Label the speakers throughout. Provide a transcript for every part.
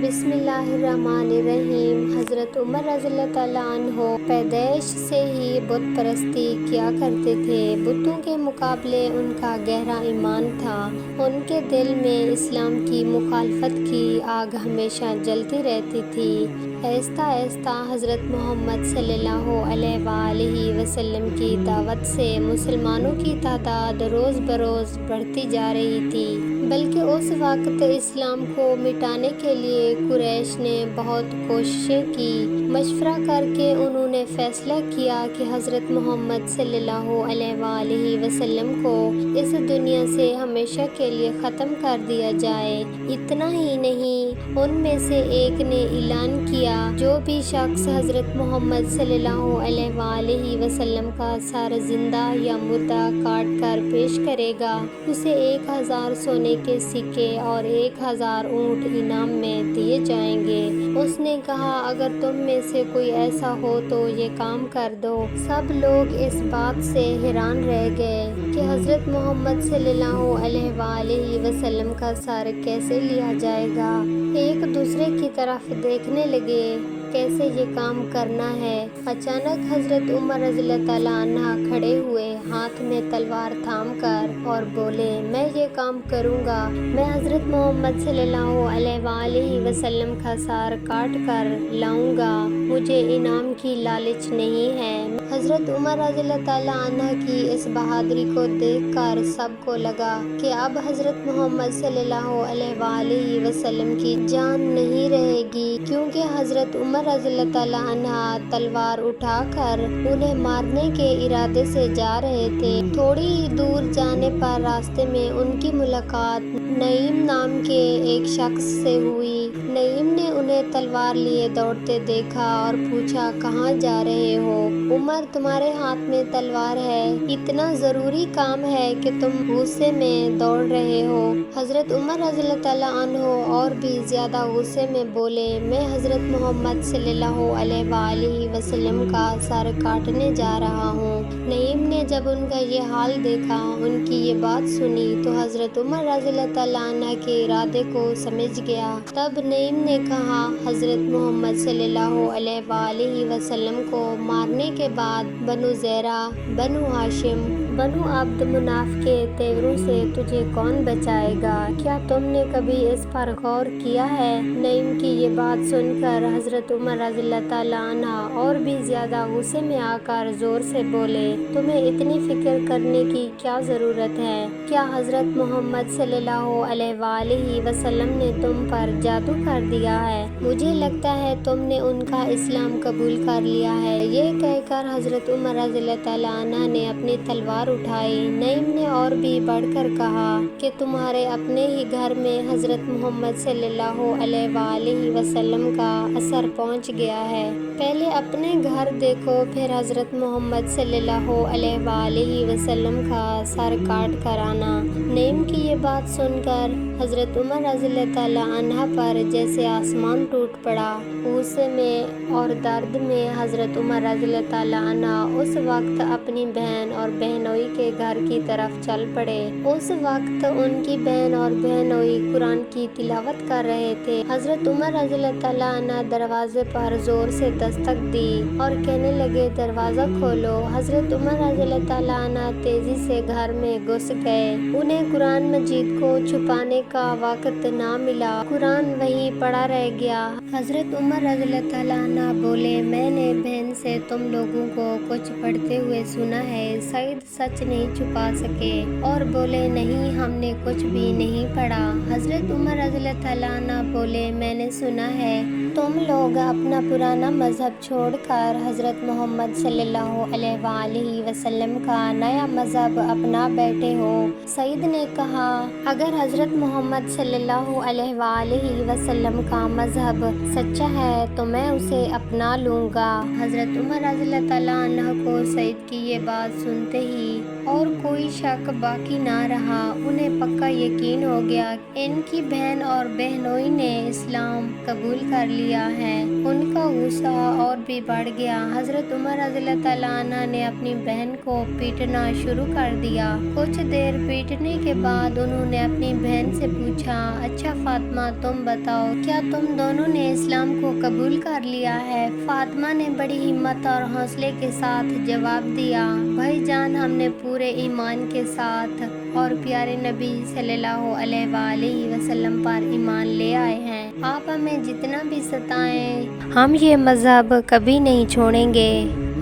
Speaker 1: بسم اللہ الرحمن الرحیم۔ حضرت عمر رضی اللہ تعالیٰ عنہ پیدائش سے ہی بت پرستی کیا کرتے تھے۔ بتوں کے مقابلے ان کا گہرا ایمان تھا۔ ان کے دل میں اسلام کی مخالفت کی آگ ہمیشہ جلتی رہتی تھی۔ آہستہ آہستہ حضرت محمد صلی اللہ علیہ وآلہ وسلم کی دعوت سے مسلمانوں کی تعداد روز بروز بڑھتی جا رہی تھی، بلکہ اس وقت اسلام کو مٹانے کے لیے قریش نے بہت کوششیں کی۔ مشورہ کر کے انہوں نے فیصلہ کیا کہ حضرت محمد صلی اللہ علیہ وآلہ وسلم کو اس دنیا سے ہمیشہ کے لیے ختم کر دیا جائے۔ اتنا ہی نہیں، ان میں سے ایک نے اعلان کیا، جو بھی شخص حضرت محمد صلی اللہ علیہ وآلہ وسلم کا سر زندہ یا مردہ کاٹ کر پیش کرے گا، اسے 1000 سونے کے سکے اور 1000 اونٹ انعام میں دیے جائیں گے۔ اس نے کہا، اگر تم میں سے کوئی ایسا ہو تو یہ کام کر دو۔ سب لوگ اس بات سے حیران رہ گئے کہ حضرت محمد صلی اللہ علیہ وآلہ وسلم کا سر کیسے لیا جائے گا۔ ایک دوسرے کی طرف دیکھنے لگے، کیسے یہ کام کرنا ہے۔ اچانک حضرت عمر رضی اللہ تعالیٰ عنہ کھڑے ہوئے، ہاتھ میں تلوار تھام کر، اور بولے، میں یہ کام کروں گا۔ میں حضرت محمد صلی اللہ علیہ وآلہ وسلم کا سر کاٹ کر لاؤں گا، مجھے انعام کی لالچ نہیں ہے۔ حضرت عمر رضی اللہ تعالیٰ عنہ کی اس بہادری کو دیکھ کر سب کو لگا کہ اب حضرت محمد صلی اللہ علیہ وآلہ وسلم کی جان نہیں رہے گی، کیونکہ حضرت عمر رضی اللہ تعالیٰ عنہ تلوار اٹھا کر انہیں مارنے کے ارادے سے جا رہے تھے۔ تھوڑی ہی دور جانے پر راستے میں ان کی ملاقات نعیم نام کے ایک شخص سے ہوئی۔ نعیم نے انہیں تلوار لیے دوڑتے دیکھا اور پوچھا، کہاں جا رہے ہو؟ عمر، تمہارے ہاتھ میں تلوار ہے، اتنا ضروری کام ہے کہ تم غصے میں دوڑ رہے ہو۔ حضرت عمر رضی اللہ تعالیٰ عنہ اور بھی زیادہ غصے میں بولے، میں حضرت محمد صلی اللہ علیہ وآلہ وسلم کا سر کاٹنے جا رہا ہوں۔ نعیم نے جب ان کا یہ حال دیکھا، ان کی یہ بات سنی، تو حضرت عمر رضی اللہ تعالیٰ عنہ کے ارادے کو سمجھ گیا۔ تب نعیم نے کہا، حضرت محمد صلی اللہ علیہ وآلہ وسلم کو مارنے کے بعد بنو زہرہ، بنو ہاشم، بنو عبد مناف کے تیوروں سے تجھے کون بچائے گا؟ کیا تم نے کبھی اس پر غور کیا ہے؟ نعیم کی یہ بات سن کر حضرت عمر رضی اللہ تعالیٰ عنہ اور بھی زیادہ غصے میں آ کر زور سے بولے، تمہیں اتنی فکر کرنے کی کیا ضرورت ہے؟ کیا حضرت محمد صلی اللہ علیہ وآلہ وسلم نے تم پر جادو کر دیا ہے؟ مجھے لگتا ہے تم نے ان کا اسلام قبول کر لیا ہے۔ یہ کہہ کر حضرت عمر رضی اللہ تعالیٰ عنہ نے اپنی تلوار اٹھائی۔ نعیم نے اور بھی بڑھ کر کہا کہ تمہارے اپنے ہی گھر میں حضرت محمد صلی اللہ علیہ وآلہ وسلم کا اثر پہنچ گیا ہے۔ پہلے اپنے گھر دیکھو، پھر حضرت محمد صلی اللہ علیہ وآلہ وسلم کا سر کاٹ کر آنا۔ نعیم کی یہ بات سن کر حضرت عمر رضی اللہ تعالیٰ عنہ پر جیسے آسمان ٹوٹ پڑا۔ غصے میں اور درد میں حضرت عمر رضی اللہ تعالیٰ عنہ اس وقت اپنی بہن اور بہنوئی کے گھر کی طرف چل پڑے۔ اس وقت ان کی بہن اور بہنوئی قرآن کی تلاوت کر رہے تھے۔ حضرت عمر رضی اللہ تعالیٰ عنہ دروازے پر زور سے دستک دی اور کہنے لگے، دروازہ کھولو۔ حضرت عمر رضی اللہ تعالیٰ عنہ تیزی سے گھر میں گھس گئے۔ انہیں قرآن مجید کو چھپانے کا وقت نہ ملا، قرآن وہیں پڑا رہ گیا۔ حضرت عمر رضی اللہ تعالیٰ عنہ بولے، میں نے بہن سے تم لوگوں کو کچھ پڑھتے ہوئے سنا ہے، سعید سچ نہیں چھپا سکے، اور بولے، نہیں، ہم نے کچھ بھی نہیں پڑھا۔ حضرت عمر رضی اللہ تعالیٰ عنہ بولے، میں نے سنا ہے تم لوگ اپنا پرانا مذہب چھوڑ کر حضرت محمد صلی اللہ علیہ وآلہ وسلم کا نیا مذہب اپنا بیٹھے ہو۔ سعید نے کہا، اگر حضرت محمد صلی اللہ علیہ وآلہ وسلم کا مذہب سچا ہے تو میں اسے اپنا لوں گا۔ حضرت عمر رضی اللہ تعالیٰ عنہ کو سعید کی یہ بات سنتے ہی اور کوئی شک باقی نہ رہا۔ انہیں پکا یقین ہو گیا ان کی بہن اور بہنوئی نے اسلام قبول کر لیا ہے۔ ان کا غصہ اور بھی بڑھ گیا۔ حضرت عمر رضی اللہ تعالیٰ عنہ نے اپنی بہن کو پیٹنا شروع کر دیا۔ کچھ دیر پیٹنے کے بعد انہوں نے اپنی بہن سے پوچھا، اچھا فاطمہ تم بتاؤ، کیا تم دونوں نے اسلام کو قبول کر لیا ہے؟ فاطمہ نے بڑی ہمت اور حوصلے کے ساتھ جواب دیا، بھائی جان ہم نے پورے ایمان کے ساتھ اور پیارے نبی صلی اللہ علیہ وآلہ وسلم پر ایمان لے آئے ہیں۔ آپ ہمیں جتنا بھی ستائیں ہم یہ مذہب کبھی نہیں چھوڑیں گے۔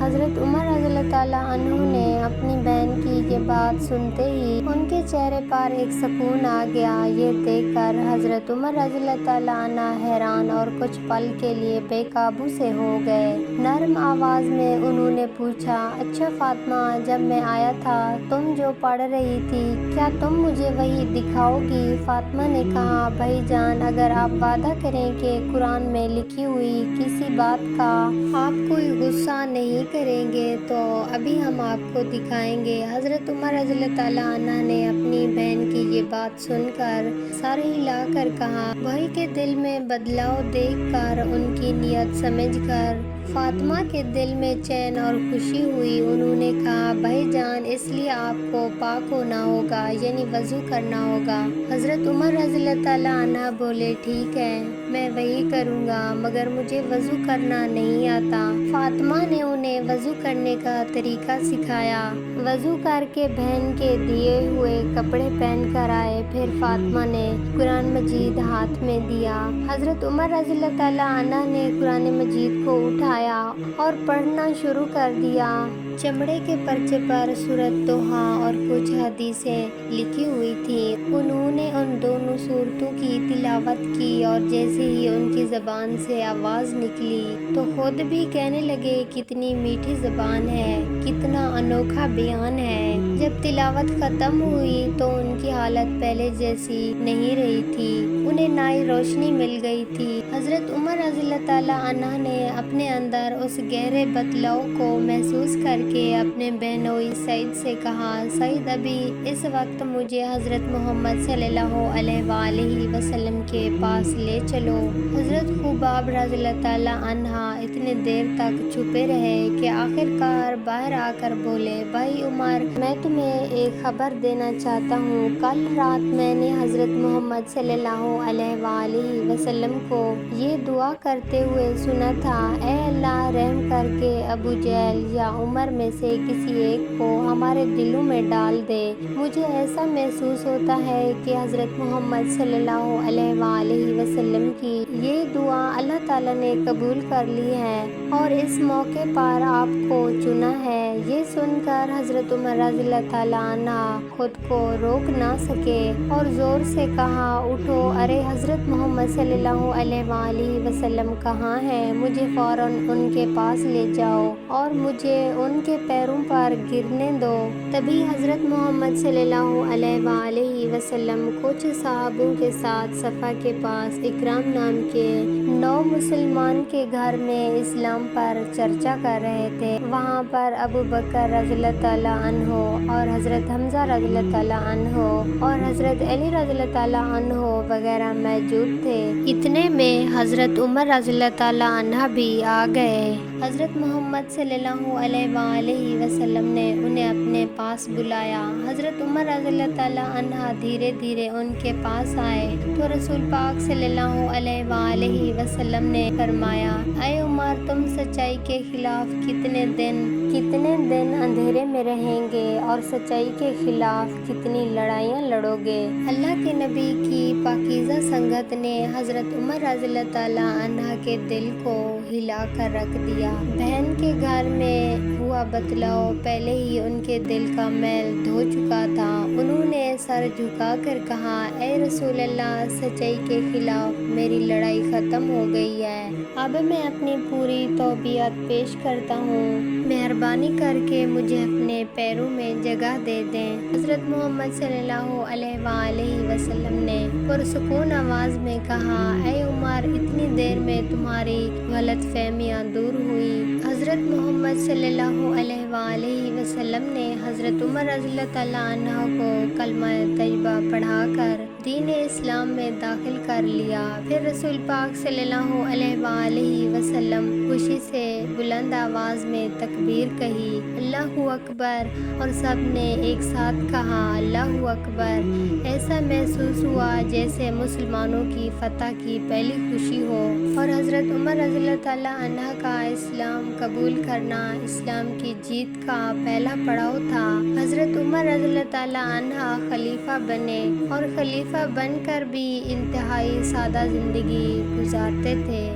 Speaker 1: حضرت عمر رضی اللہ تعالیٰ عنہ نے اپنی بہن کی یہ بات سنتے ہی ان کے چہرے پر ایک سکون آ گیا۔ یہ دیکھ کر حضرت عمر رضی اللہ تعالیٰ عنہ حیران اور کچھ پل کے لیے بے قابو سے ہو گئے۔ نرم آواز میں انہوں نے پوچھا، اچھا فاطمہ جب میں آیا تھا تم جو پڑھ رہی تھی کیا تم مجھے وہی دکھاؤ گی؟ فاطمہ نے کہا، بھائی جان اگر آپ وعدہ کریں کہ قرآن میں لکھی ہوئی کسی بات کا آپ کوئی غصہ نہیں کریں گے تو ابھی ہم آپ کو دکھائیں گے۔ حضرت عمر رضی اللہ تعالیٰ عنہ نے اپنی بہن کی یہ بات سن کر سر ہلا کر کہا، بھائی کے دل میں بدلاؤ دیکھ کر ان کی نیت سمجھ کر فاطمہ کے دل میں چین اور خوشی ہوئی۔ انہوں نے کہا، بھائی جان اس لیے آپ کو پاک ہونا ہوگا، یعنی وضو کرنا ہوگا۔ حضرت عمر رضی اللہ تعالیٰ عنہ بولے، ٹھیک ہے میں وہی کروں گا مگر مجھے وضو کرنا نہیں آتا۔ فاطمہ نے انہیں وضو کرنے کا طریقہ سکھایا۔ وضو کر کے بہن کے دیے ہوئے کپڑے پہن کر آئے، پھر فاطمہ نے قرآن مجید ہاتھ میں دیا۔ حضرت عمر رضی اللہ تعالیٰ عنہ نے قرآن مجید کو اٹھایا اور پڑھنا شروع کر دیا۔ چمڑے کے پرچے پر سورۃ طٰہٰ اور کچھ حدیثیں لکھی ہوئی تھیں۔ انہوں نے ان دونوں سورتوں کی تلاوت کی اور جیسے ہی ان کی زبان سے آواز نکلی تو خود بھی کہنے لگے، کتنی میٹھی زبان ہے، کتنا انوکھا بیان ہے۔ جب تلاوت ختم ہوئی تو ان کی حالت پہلے جیسی نہیں رہی تھی، انہیں نئی روشنی مل گئی تھی۔ حضرت عمر رضی اللہ تعالیٰ عنہ نے اپنے اندر اس گہرے بدلاؤ کو محسوس کر کے اپنے بہنوئی سعید سے کہا، سعید ابھی اس وقت مجھے حضرت محمد صلی اللہ علیہ وآلہ وسلم کے پاس لے چلو۔ حضرت خباب رضی اللہ تعالیٰ عنہ اتنے دیر تک چھپے رہے کہ آخر کار باہر آ کر بولے، بھائی عمر میں تمہیں ایک خبر دینا چاہتا ہوں، کل رات میں نے حضرت محمد صلی اللہ علیہ وآلہ وسلم کو یہ دعا کرتے ہوئے سنا تھا، اے اللہ رحم کر کے ابو جہل یا عمر میں سے کسی ایک کو ہمارے دلوں میں ڈال دے۔ مجھے ایسا محسوس ہوتا ہے کہ حضرت محمد صلی اللہ علیہ وآلہ وسلم کی یہ دعا اللہ تعالیٰ نے قبول کر لی ہے اور اس موقع پر آپ کو چنا ہے۔ یہ سن کر حضرت عمر رضی اللہ تعالیٰ عنہ خود کو روک نہ سکے اور زور سے کہا، اٹھو، ارے حضرت محمد صلی اللہ علیہ وآلہ وسلم کہاں ہیں؟ مجھے فوراً ان کے پاس لے جاؤ اور مجھے ان کے پیروں پر گرنے دو۔ تبھی حضرت محمد صلی اللہ علیہ وآلہ وسلم کچھ صحابوں کے ساتھ صفا کے پاس اکرام نام کے نو مسلمان کے گھر میں اسلام پر چرچا کر رہے تھے۔ وہاں پر ابو بکر رضی اللہ تعالیٰ عنہ اور حضرت حمزہ رضی اللہ تعالیٰ عنہ اور حضرت علی رضی اللہ تعالیٰ عنہ وغیرہ موجود تھے۔ اتنے میں حضرت عمر رضی اللہ تعالیٰ عنہ بھی آ گئے۔ حضرت محمد صلی اللہ علیہ وآلہ وسلم نے انہیں اپنے پاس بلایا۔ حضرت عمر رضی اللہ تعالیٰ عنہ دھیرے دھیرے ان کے پاس آئے تو رسول پاک صلی اللہ علیہ وآلہ وسلم نے فرمایا، اے عمر تم سچائی کے خلاف کتنے دن اندھیرے میں رہیں گے اور سچائی کے خلاف کتنی لڑائیاں لڑو گے۔ اللہ کے نبی کی پاکیزہ سنگت نے حضرت عمر رضی اللہ تعالیٰ عنہ کے دل کو ہلا کر رکھ دیا۔ بہن کے گھر میں ہوا بدلاؤ پہلے ہی ان کے دل کا میل دھو چکا تھا۔ انہوں نے سر جھکا کر کہا، اے رسول اللہ سچائی کے خلاف میری لڑائی ختم ہو گئی ہے، اب میں اپنی پوری توبیعت پیش کرتا ہوں، مہربانی کر کے مجھے اپنے پیروں میں جگہ دے دیں۔ حضرت محمد صلی اللہ علیہ وآلہ وسلم نے پرسکون آواز میں کہا، اے عمر اتنی دیر میں تمہاری غلط فہمیاں دور ہوئی۔ حضرت محمد صلی اللہ علیہ وآلہ وسلم نے حضرت عمر رضی اللہ تعالیٰ عنہ کو کلمہ طیبہ پڑھا کر دین اسلام میں داخل کر لیا۔ پھر رسول پاک صلی اللہ علیہ وآلہ وسلم خوشی سے بلند آواز میں تکبیر کہی، اللہ اکبر، اور سب نے ایک ساتھ کہا اللہ اکبر۔ ایسا محسوس ہوا جیسے مسلمانوں کی فتح کی پہلی خوشی ہو، اور حضرت عمر رضی اللہ تعالیٰ عنہ کا اسلام قبول کرنا اسلام کی جیت کا پہلا پڑاؤ تھا۔ حضرت عمر رضی اللہ تعالیٰ عنہ خلیفہ بنے، اور خلیفہ بن کر بھی انتہائی سادہ زندگی گزارتے تھے۔